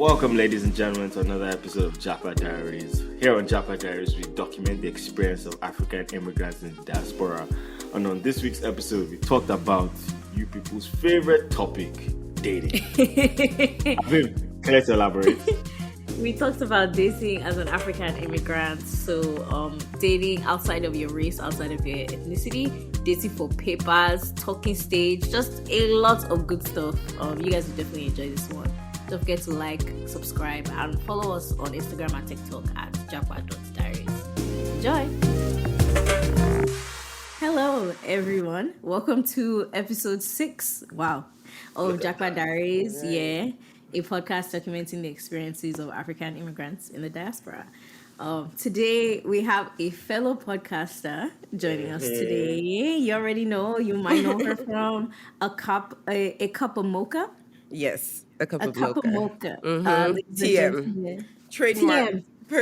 Welcome, ladies and gentlemen, to another episode of Japa Diaries. Here on Japa Diaries, we document the experience of African immigrants in the diaspora. And on this week's episode, we talked about you people's favorite topic, dating. Avim, can you elaborate? We talked about dating as an African immigrant. So, dating outside of your race, outside of your ethnicity, dating for papers, talking stage, just a lot of good stuff. You guys will definitely enjoy this one. Don't forget to like, subscribe, and follow us on Instagram and TikTok at Japa.Diaries. Enjoy! Hello, everyone. Welcome to episode 6. Wow. Of Japa Diaries. Yeah. A podcast documenting the experiences of African immigrants in the diaspora. Today, we have a fellow podcaster joining us today. You already know. You might know her from a cup of mocha. Yes, a cup of mocha. Mm-hmm. TM. Trademark. Do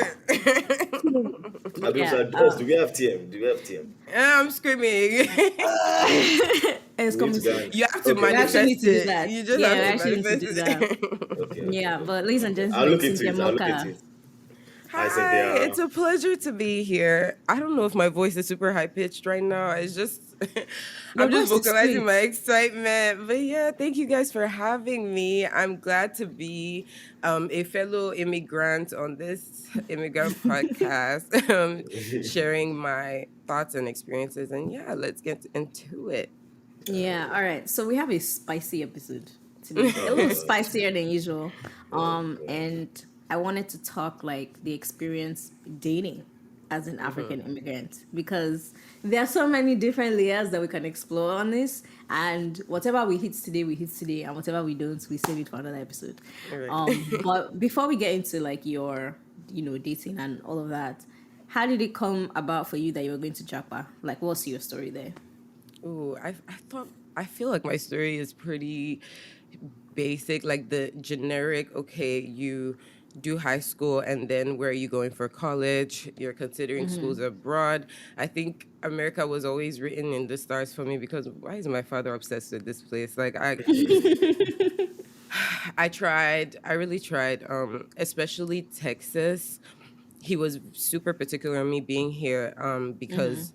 we have TM? I'm screaming. It's coming. You have to manifest it. You just have to manifest it. Okay. Yeah, but ladies and gentlemen, I'll look into it. Hi, Cynthia. It's a pleasure to be here. I don't know if my voice is super high pitched right now. It's just I'm just vocalizing my excitement. But yeah, thank you guys for having me. I'm glad to be a fellow immigrant on this immigrant podcast, sharing my thoughts and experiences. And yeah, let's get into it. Yeah, all right. So we have a spicy episode today. A little spicier than usual. And I wanted to talk like the experience dating as an African immigrant, because there are so many different layers that we can explore on this, and whatever we hit today, and whatever we don't, we save it for another episode. Right. But before we get into like your, dating and all of that, how did it come about for you that you were going to Japa? Like, what's your story there? Oh, I feel like my story is pretty basic, like the generic, okay, you do high school and then where are you going for college? You're considering schools abroad. I think America was always written in the stars for me, because why is my father obsessed with this place? Like I really tried, especially Texas. He was super particular on me being here because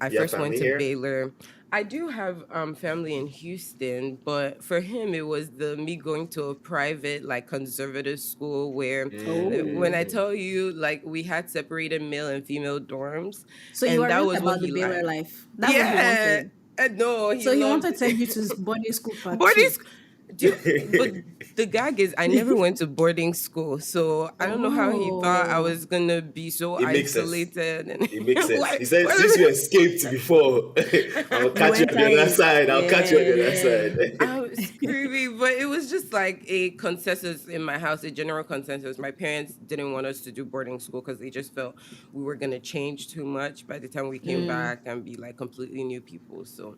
I first went to Baylor. I do have family in Houston, but for him, it was me going to a private, like, conservative school where, when I tell you, like, we had separated male and female dorms. So you were right about the Baylor life. That's what he wanted. No, he wanted to take you to boarding school. But the gag is, I never went to boarding school, so I don't know how he thought I was gonna be so isolated. It makes sense. Like, he said, since you escaped before, I'll catch you on the other side. I was screaming, but it was just like a consensus in my house, a general consensus. My parents didn't want us to do boarding school because they just felt we were gonna change too much by the time we came back and be like completely new people. So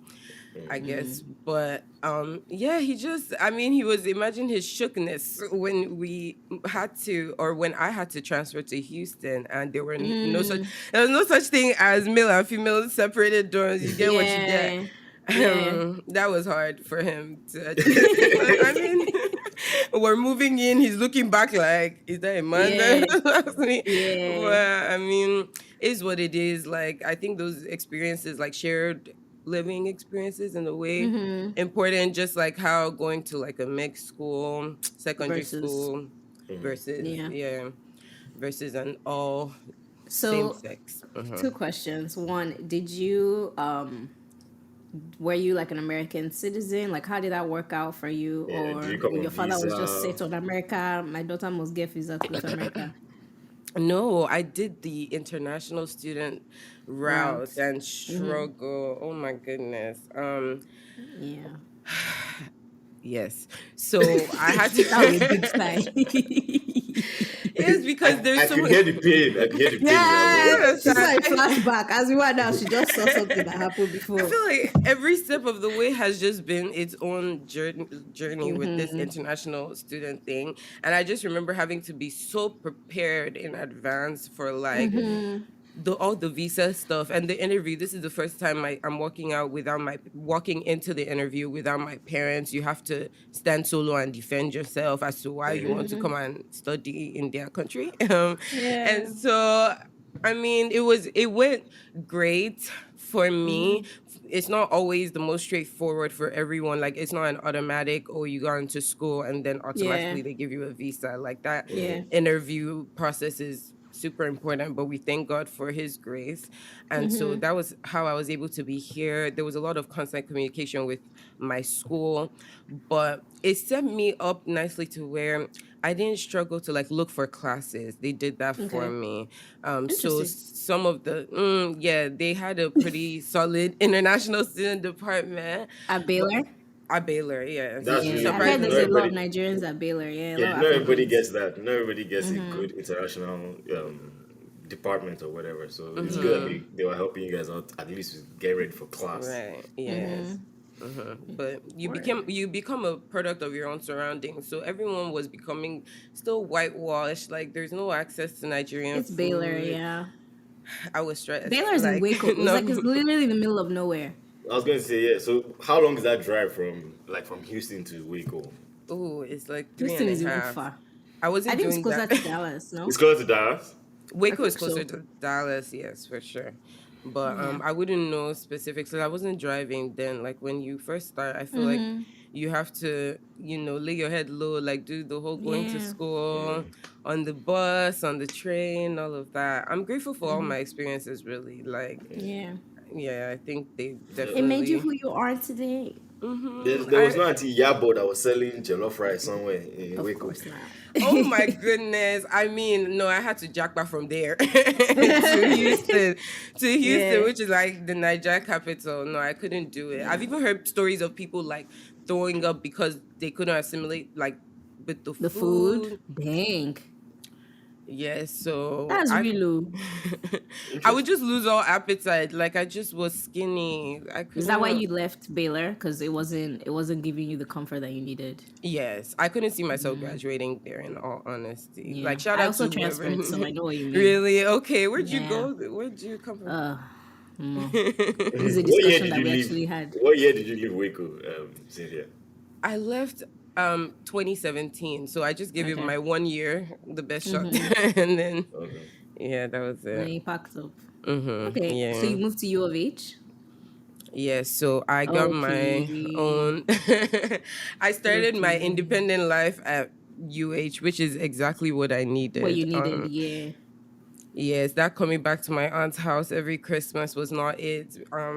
I guess, but he was, imagine his shookness when when I had to transfer to Houston, and there were there was no such thing as male and female separated dorms. You get what you get. That was hard for him to I mean, we're moving in, he's looking back like, is that a man that loves me? Well, I mean, it's what it is. Like, I think those experiences, like shared living experiences in a way important, just like how going to like a mixed school, secondary school versus an all same sex. 2 questions. One, did you were you like an American citizen? Like, how did that work out for you? Or your father was just set on America, my daughter must get visa to go to America? No, I did the international student route and struggle. Oh my goodness. Yes. So I had to. That was a big sign. Yes, because there's so much. I can hear the pain. Yeah, it's like flashback. As we were now, she just saw something that happened before. I feel like every step of the way has just been its own journey with this international student thing. And I just remember having to be so prepared in advance for like all the visa stuff and the interview. This is the first time I'm walking into the interview without my parents. You have to stand solo and defend yourself as to why you want to come and study in their country. And so, I mean, it went great for me. It's not always the most straightforward for everyone. Like, it's not an automatic, oh, you got into school and then automatically they give you a visa. Like, that interview process is super important, but we thank God for his grace. And so that was how I was able to be here. There was a lot of constant communication with my school, but it set me up nicely to where I didn't struggle to like look for classes. They did that for me. So some of the they had a pretty solid international student department at Baylor. At Baylor, yeah. That's really I heard there's a lot of Nigerians at Baylor. Yeah, not everybody gets that. Not everybody gets a good international department or whatever. So it's good that they were helping you guys out at least with get ready for class. Right. Yes. But you become a product of your own surroundings. So everyone was becoming still whitewashed. Like, there's no access to Nigerian It's food. Baylor, yeah. I was stressed. Baylor's in Waco. It's it's literally in the middle of nowhere. I was going to say, yeah. So how long is that drive from Houston to Waco? Oh, it's like Houston 3.5 is even far. I wasn't I think it's doing closer that. to Dallas, no? It's closer to Dallas? Waco is think closer so. to Dallas, yes, for sure. But I wouldn't know specifics. So I wasn't driving then. Like, when you first start, I feel like you have to, lay your head low, like do the whole going to school, on the bus, on the train, all of that. I'm grateful for all my experiences, really. Like, yeah, I think they definitely... It made you who you are today. There was no Auntie Yabo that was selling jollof rice somewhere in Waco. Of course not. Oh my goodness. I mean, no, I had to Japa from there to Houston, which is like the Niger capital. No, I couldn't do it. I've even heard stories of people like throwing up because they couldn't assimilate like with the food. Dang. Yes, so That's really low. I would just lose all appetite. Like, I just was skinny. Is that why you left Baylor? Because it wasn't giving you the comfort that you needed. Yes, I couldn't see myself graduating there. In all honesty, Yeah. like shout I out also to whoever- transferred, so I know what you mean. Really? Okay, where'd you go? Where'd you come from? It was a discussion that we actually had. What year did you leave Waco, Cynthia? I left 2017, so I just gave it my 1 year, the best shot, and then that was it. And you packed up. Okay, so you moved to U of H? Yes, so I got my own. I started my independent life at UH, which is exactly what I needed. What you needed, yeah. Yes, that coming back to my aunt's house every Christmas was not it. Like,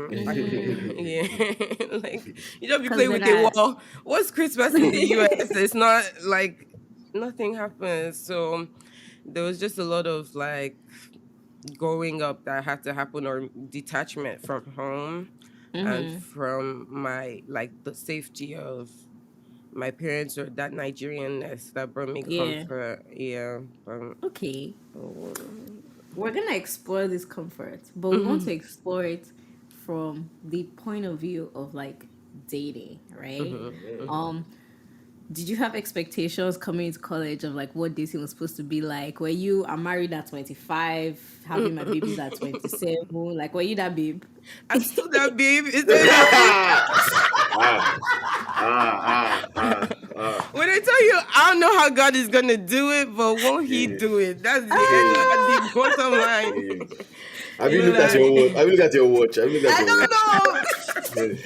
you don't be playing with the wall. What's Christmas in the US? It's not like nothing happens. So there was just a lot of like growing up that had to happen, or detachment from home and from my the safety of my parents, or that Nigerianness that brought me comfort. Okay. We're gonna explore this comfort, but we want to explore it from the point of view of like dating, right? Did you have expectations coming into college of like what dating was supposed to be like? Were you married at 25, having my babies at 27? Like, were you that babe? I'm still that babe. When I tell you, I don't know how God is gonna do it, but won't He do it? That's the bottom line. Have you looked at your watch? I don't know.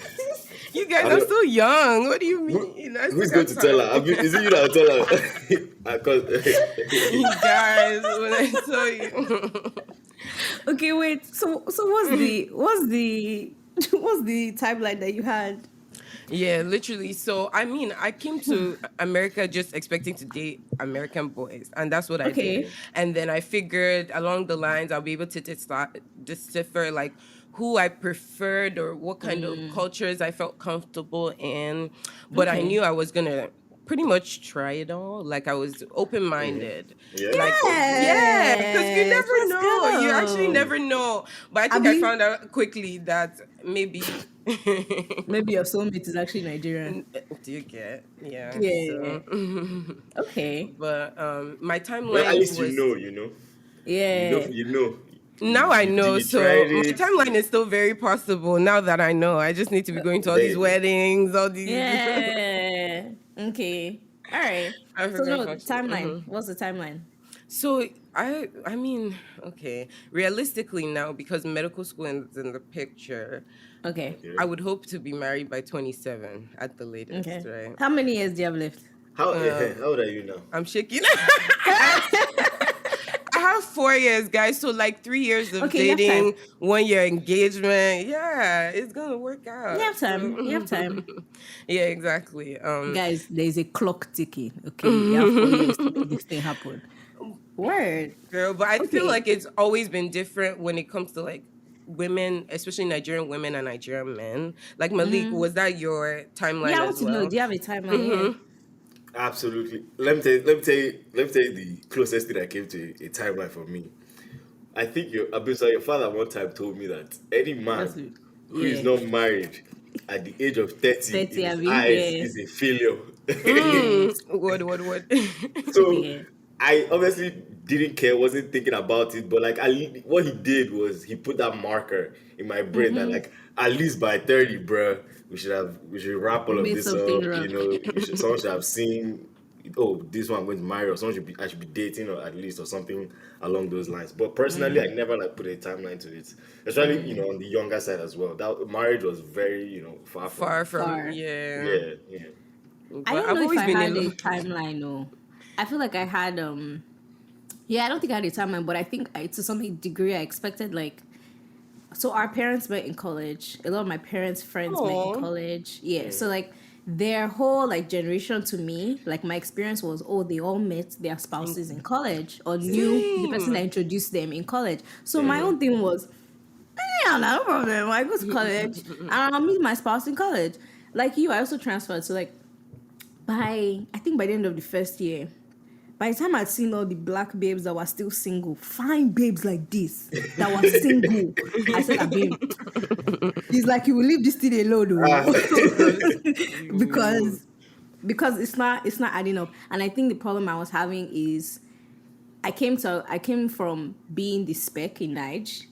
You guys are so young. What do you mean? Who's going to tell her? Is it you that will tell her? You guys, when I tell you. Okay, wait. So what's the timeline that you had? Yeah, literally. So, I mean, I came to America just expecting to date American boys, and that's what I did. And then I figured along the lines I'll be able to decipher like who I preferred or what kind of cultures I felt comfortable in. But I knew I was gonna pretty much try it all. Like, I was open-minded. Yeah. Like, because you never know. You actually never know. But I think I found out quickly that maybe your soulmate is actually Nigerian. Do you get? Yeah. So. Okay. But my timeline Well, at least was... you know. Yeah. You know. Now I know. You So tried my it. timeline is still very possible. Now that I know, I just need to be going to all these They, weddings, all these Yeah. Okay. All right. So African no functions. timeline. What's the timeline? So I mean, okay. Realistically now, because medical school is in the picture, Okay. okay. I would hope to be married by 27 at the latest, Okay. right? How many years do you have left? How old are you now? I'm shaking. I have 4 years, guys. So like 3 years of Okay, you have time. dating, 1 year engagement. Yeah, it's gonna work out. You have time. You have time. Yeah, exactly. Guys, there's a clock ticking. Okay. You have 4 years to make this thing happen. Word. Girl, but I feel Okay. like it's always been different when it comes to like women, especially Nigerian women and Nigerian men. Like Malik, was that your timeline Yeah, I want as to know. well? Do you have a timeline? Yeah. Absolutely. Let me tell you the closest thing that came to a timeline for me. I think your father one time told me that any man That's it. who is Yeah. not married at the age of 30 30, in I his mean, eyes yeah. is a failure. What? So Yeah. I obviously didn't care, wasn't thinking about it, but like what he did was he put that marker in my brain that like at least by 30, bruh, we should wrap all You of made this something up. wrong. Someone should have seen, oh, this one I'm going to marry, or I should be dating, or at least, or something along those lines. But personally, I never like put a timeline to it, especially on the younger side as well. That marriage was very far from me. Far from Far. yeah. Yeah. I But don't I've know if always I been had a in timeline. No, I feel like I had. Yeah, I don't think I had a timeline, but I think to some degree I expected like. So our parents met in college. A lot of my parents' friends met in Aw. college. Yeah, so like their whole like generation to me, like my experience was, oh, they all met their spouses in college or knew the person that Same. introduced them in college. So my own thing was, yeah, no problem. I go to college and I'll meet my spouse in college. Like you, I also transferred. So like I think by the end of the first year, by the time I'd seen all the black babes that were still single, fine babes like this that were single, I said, "Abim, it's like you will leave this thing alone, Ah, though." because it's not adding up. And I think the problem I was having is I came from being the spec in Nige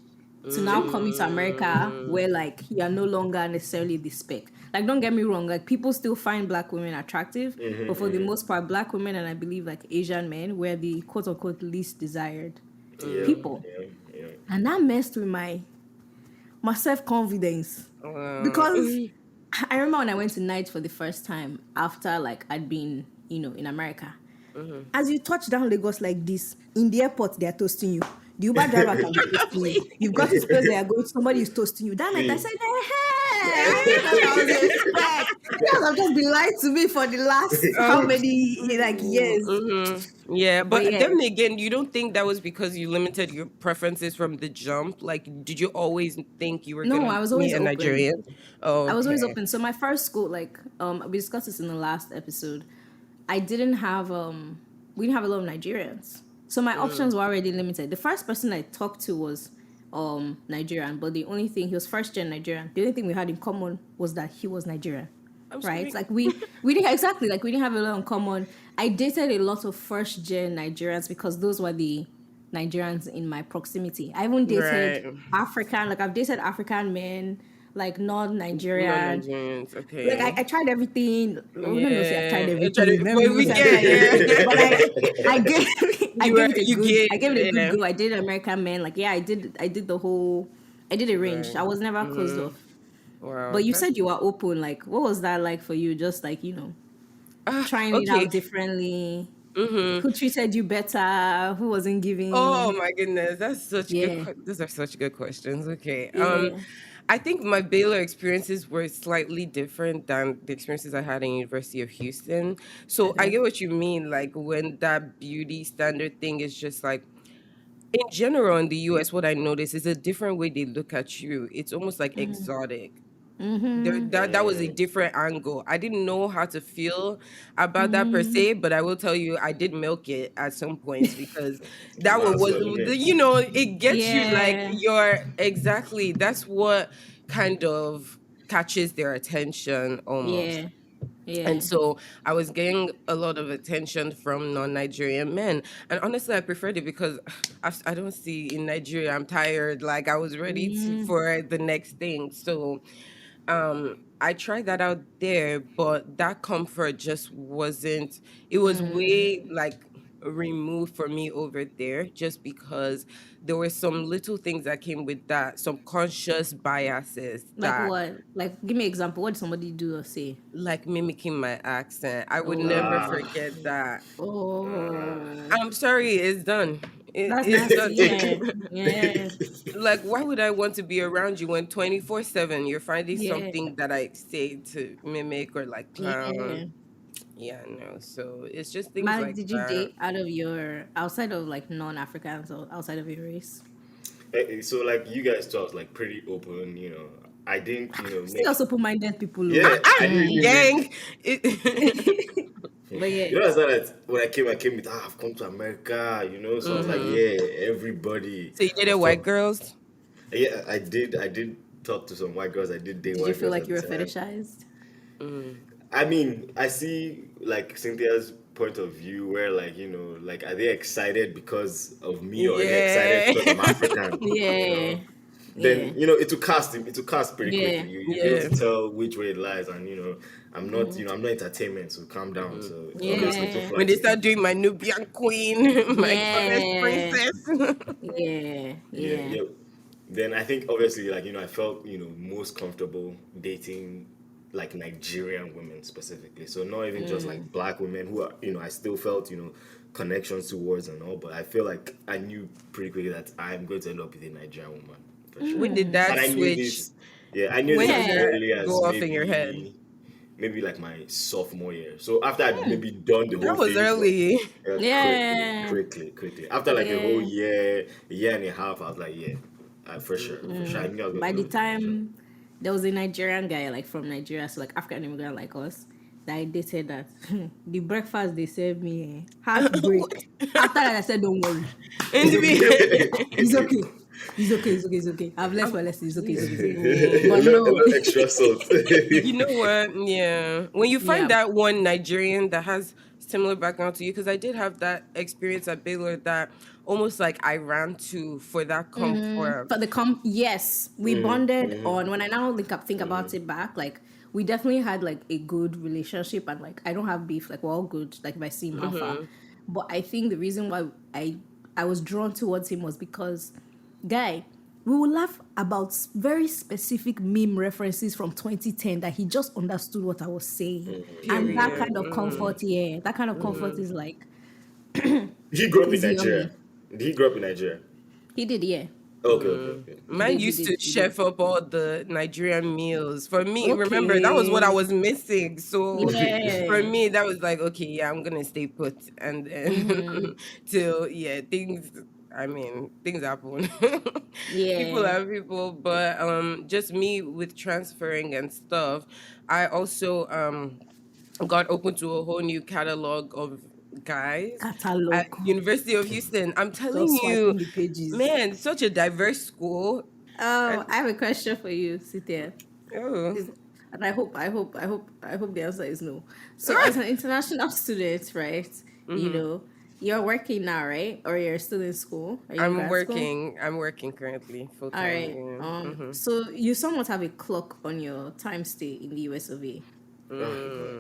to now coming to America where like you're no longer necessarily the spec. Like don't get me wrong, like people still find black women attractive, but for the most part, black women and I believe like Asian men were the quote unquote least desired people. yeah. And that messed with my self confidence. Because I remember when I went to night for the first time after like I'd been, in America. As you touch down Lagos like this, in the airport they are toasting you. The Uber driver can be toasting you. You've got this place they are going, somebody is toasting you. That night I said, hey, I was expect. Because I've just been lied to me for the last how many like years. Yeah, but yeah. then again, you don't think that was because you limited your preferences from the jump? Like, did you always think you were No, gonna I was meet always a open. Nigerian? Oh, I was always okay. open. So my first school, like, we discussed this in the last episode. I didn't have we didn't have a lot of Nigerians. So my options were already limited. The first person I talked to was Nigerian, but the only thing he was first gen Nigerian. The only thing we had in common was that he was Nigerian. Right? screaming. Like we didn't exactly like we didn't have a lot in common. I dated a lot of first gen Nigerians because those were the Nigerians in my proximity. I even dated Right. African, like I've dated African men, like non-Nigerian. Non-Nigerians, okay. Like I tried everything. Let me say I've tried Yeah, everything. Let but me we say I've get tried everything. But I gave You were- it a you good get- I gave it a yeah. good go. I did American men. Like I did the whole I did a range. I was never closed off. Wow. But you that's- said you were open. Like what was that like for you? Just like, trying it okay. out differently. Who treated you better? Who wasn't giving? Oh my goodness, that's such Yeah. those are such good questions. Okay. Yeah. I think my Baylor experiences were slightly different than the experiences I had in University of Houston. So I Okay. get what you mean, like when that beauty standard thing is just like in general in the US, what I notice is a different way they look at you. It's almost like exotic. That was a different angle. I didn't know how to feel about that per se, but I will tell you, I did milk it at some points because that was, Absolutely. it gets you like Yeah. exactly. That's what kind of catches their attention almost. Yeah. Yeah. And so I was getting a lot of attention from non-Nigerian men. And honestly, I preferred it because I don't see in Nigeria, I'm tired. Like I was ready for the next thing. So I tried that out there, but that comfort just wasn't, it was way like removed for me over there just because there were some little things that came with that, some conscious biases Like that, what? Like, give me an example. What did somebody do or say? like mimicking my accent. I would never Oh. forget that. Oh. I'm sorry, it's done. That's It's done. nasty. Yeah. Yeah. Like, why would I want to be around you when 24/7 you're finding Yeah. something that I say to mimic or like clown? Yeah. Yeah, no. So it's just things Malik, like did you that. date out of your outside of like non-Africans or outside of your race? So like you guys talk like pretty open, I didn't, Still also open-minded people. yeah, Oh. I didn't really Gang. It- But yeah. That's not that when I came with I've come to America, so I was like, yeah, everybody. so you dated Of white course- girls? Yeah, I did talk to some white girls. I did date Did you white feel girls like at you were the time. fetishized? I mean, I see like Cynthia's point of view where like, like are they excited because of me or are they excited because I'm African? Yeah. Then it will cast pretty quickly. Yeah. You'll be able Yeah. to tell which way it lies, and I'm not entertainment, so calm down. So obviously, it Yeah. look When they like start doing my Nubian queen, my goddess Yeah. princess. Yeah. yeah, Yeah. yeah. Then I think obviously like I felt most comfortable dating like Nigerian women specifically. So not even just like black women who are I still felt connections towards and all, but I feel like I knew pretty quickly that I'm going to end up with a Nigerian woman for sure. When did that And I knew switch? this. Yeah, I knew When this did as Yeah. early that as go off in your head? maybe like my sophomore year. So after I'd maybe done the That whole was thing, early. Yeah. quickly. After like a whole Yeah. year and a half, I was like, yeah, for sure. I knew I was By going the to. time there was a Nigerian guy like from Nigeria, so like African immigrant like us, that I dated that the breakfast they served me heartbreak. After that I said don't worry. And to be, It's okay. It's okay. I've left my lesson. It's okay. please, A But little no. extra salt. you know what? Yeah. When you find Yeah. that one Nigerian that has similar background to you, because I did have that experience at Baylor that almost like I ran to for that comfort. For the yes, we bonded on. When I now think about it back, like we definitely had like a good relationship, and like I don't have beef. Like we're all good. Like if I see him alpha, but I think the reason why I was drawn towards him was because, guy, we will laugh about very specific meme references from 2010 that he just understood what I was saying, and that Period. kind of comfort, yeah, that kind of comfort is like He grew up in is Nigeria. yummy. Did he grow up in Nigeria? He did, yeah. Okay. Man He used did, to he did. chef up all the Nigerian meals. For me, Okay. remember, that was what I was missing. So Yeah. for me, that was like, okay, yeah, I'm going to stay put. And then till, yeah, things happen. Yeah. People are people. But just me with transferring and stuff, I also got open to a whole new catalog of guys Catalog. at University of Houston. I'm telling Just you, swiping the pages. man, such a diverse school. Oh, I have a question for you, Cynthia. Oh, And I hope the answer is no. So as an international student, right? You're working now, right? Or you're still in school? Are you in I'm grad school? working. I'm working currently full All right. time. So you somewhat have a clock on your time stay in the US of A. Oh,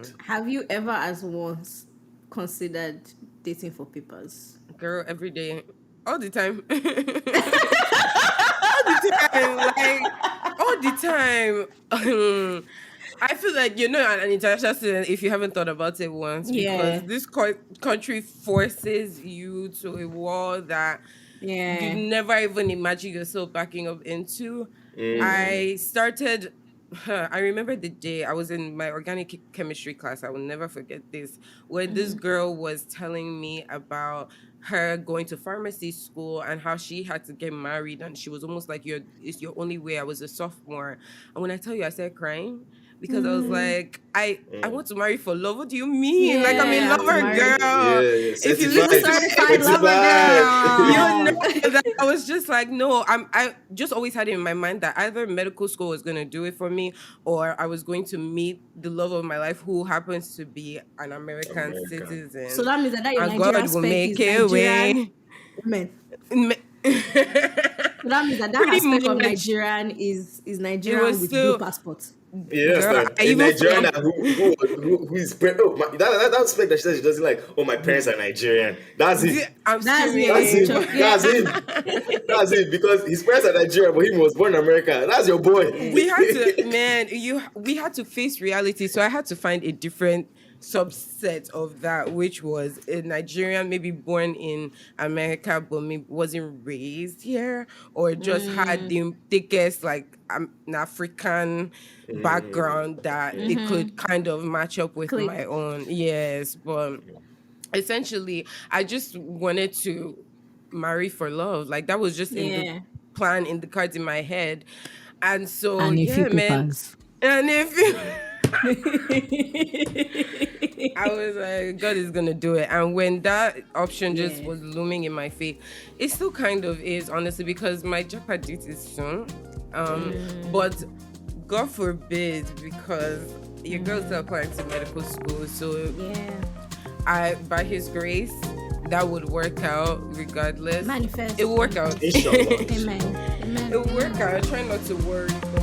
God. Have you ever, as once, considered dating for papers? Girl, every day, all the time, all the time, like all the time. I feel like you're not an international student if you haven't thought about it once, Yeah. because this country forces you to a wall that Yeah. you never even imagine yourself backing up into. I started. I remember the day I was in my organic chemistry class. I will never forget this. Where this girl was telling me about her going to pharmacy school and how she had to get married, and she was almost like, it's your only way. I was a sophomore, and when I tell you, I started crying because I was like, I want to marry for love. What do you mean? Like, I'm a Yeah, lover married. girl. Yeah, If you certified. listen to Certified lover you girl. know that I was just like, no, I just always had it in my mind that either medical school was going to do it for me, or I was going to meet the love of my life, who happens to be an American citizen. So that means that your And Nigerian God will spec make is a Nigerian way. women. Me- So that means that Pretty aspect of much. Nigerian is Nigerian was with still- blue passport. Yeah, Girl, like I a even Nigerian found- who is that aspect that she says she doesn't like. Oh, my parents are Nigerian. That's it. I'm That's screaming. it. That's him. That's it. Because his parents are Nigerian, but he was born in America. That's your boy. We had to, man. We had to face reality, so I had to find a different subset of that, which was a Nigerian, maybe born in America, but maybe wasn't raised here, or just had the thickest, like, an African background that it could kind of match up with Click. my own. Yes, but essentially, I just wanted to marry for love. Like, that was just in Yeah. the plan, in the cards in my head. And so, And if you man. papers. And if you... I was like, God is gonna do it. And when that option just was looming in my face, it still kind of is, honestly, because my Japa date is soon. But God forbid, because your girl's still applying to medical school, so by His grace, that would work out regardless. Manifest. It will work out. Inshallah. Amen. It will work out. I try not to worry, but